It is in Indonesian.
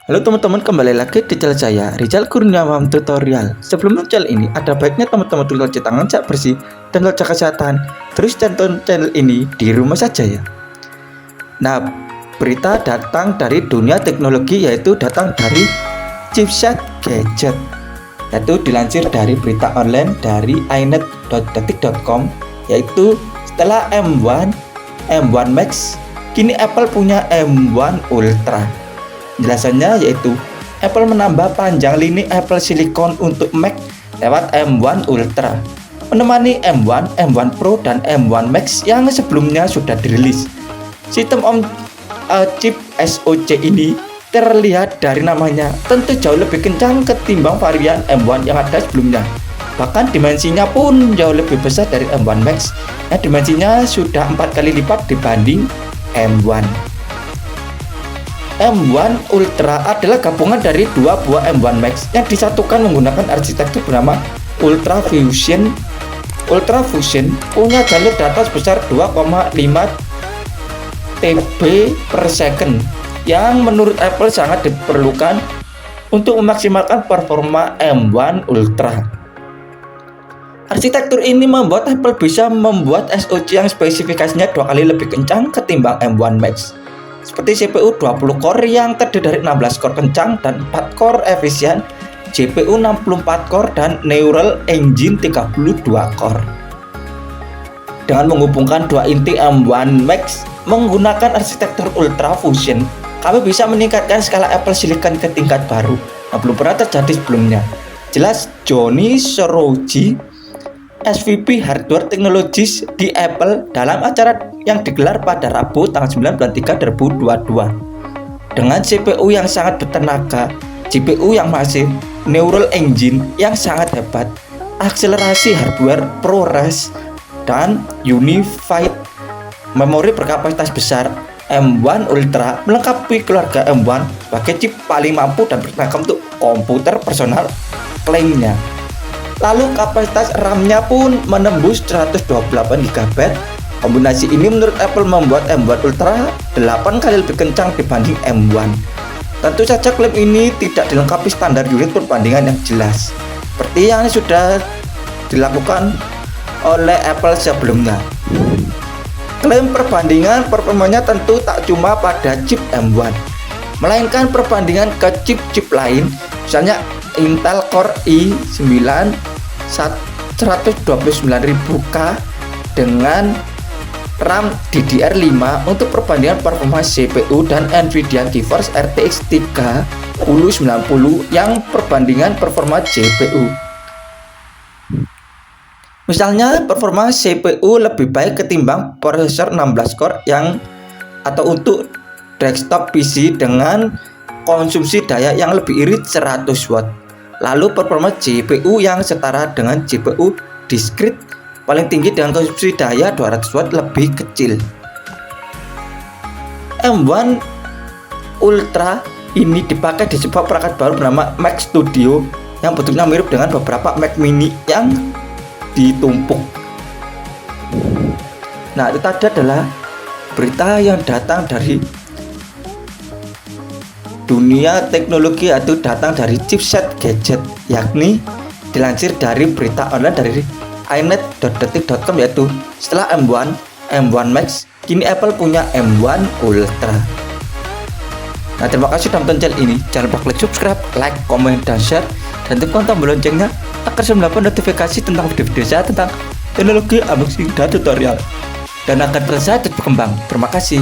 Halo teman-teman, kembali lagi di channel saya, Rizal Kurniawan Tutorial. Sebelum channel ini, ada baiknya teman-teman tulis cuci tangan cat bersih dan jaga kesehatan. Terus tonton channel ini di rumah saja ya. Nah, berita datang dari dunia teknologi, yaitu datang dari chipset gadget. Yaitu dilansir dari berita online dari inet.detik.com, yaitu setelah M1 Max, kini Apple punya M1 Ultra. Penjelasannya yaitu Apple menambah panjang lini Apple Silicon untuk Mac lewat M1 Ultra, menemani M1, M1 Pro, dan M1 Max yang sebelumnya sudah dirilis. Sistem on chip SoC ini terlihat dari namanya tentu jauh lebih kencang ketimbang varian M1 yang ada sebelumnya. Bahkan dimensinya pun jauh lebih besar dari M1 Max yang dimensinya sudah 4 kali lipat dibanding M1. M1 Ultra adalah gabungan dari dua buah M1 Max yang disatukan menggunakan arsitektur bernama Ultra Fusion. Ultra Fusion punya jalur data sebesar 2,5 TB per second yang menurut Apple sangat diperlukan untuk memaksimalkan performa M1 Ultra. Arsitektur ini membuat Apple bisa membuat SoC yang spesifikasinya 2 kali lebih kencang ketimbang M1 Max, seperti CPU 20 core yang terdiri dari 16 core kencang dan 4 core efisien, GPU 64 core, dan Neural Engine 32 core. Dengan menghubungkan dua inti M1 Max menggunakan arsitektur Ultra Fusion, kami bisa meningkatkan skala Apple Silicon ke tingkat baru yang belum pernah terjadi sebelumnya. Jelas Johnny Soroji, SVP Hardware Technologies di Apple, dalam acara yang digelar pada Rabu tanggal 9 bulan 3 2022. Dengan CPU yang sangat bertenaga, GPU yang masif, Neural Engine yang sangat hebat, akselerasi hardware ProRes, dan Unified memori berkapasitas besar, M1 Ultra melengkapi keluarga M1 sebagai chip paling mampu dan bertenaga untuk komputer personal, klaimnya. Lalu kapasitas RAM-nya pun menembus 128 GB. Kombinasi ini menurut Apple membuat M1 Ultra 8 kali lebih kencang dibanding M1. Tentu saja klaim ini tidak dilengkapi standar unit perbandingan yang jelas, seperti yang sudah dilakukan oleh Apple sebelumnya. Klaim perbandingan performanya tentu tak cuma pada chip M1, melainkan perbandingan ke chip-chip lain, misalnya Intel Core i9 129.000K dengan RAM DDR5 untuk perbandingan performa CPU, dan Nvidia GeForce RTX 3090 yang perbandingan performa GPU. Misalnya performa CPU lebih baik ketimbang prosesor 16 core atau untuk desktop PC dengan konsumsi daya yang lebih irit 100 watt. Lalu performa GPU yang setara dengan GPU discrete paling tinggi dengan konsumsi daya 200 watt lebih kecil. M1 Ultra ini dipakai di sebuah perangkat baru bernama Mac Studio yang bentuknya mirip dengan beberapa Mac mini yang ditumpuk. Nah, itu tadi adalah berita yang datang dari dunia teknologi, atau datang dari chipset gadget, yakni dilansir dari berita online dari inet.detik.com, yaitu setelah M1 Max, kini Apple punya M1 Ultra. Nah, terima kasih sudah menonton channel ini. Jangan lupa klik subscribe, like, komen, dan share, dan tekan tombol loncengnya agar saya mendapat notifikasi tentang video-video saya tentang teknologi, unboxing, dan tutorial, dan akan terus saya terus berkembang. Terima kasih.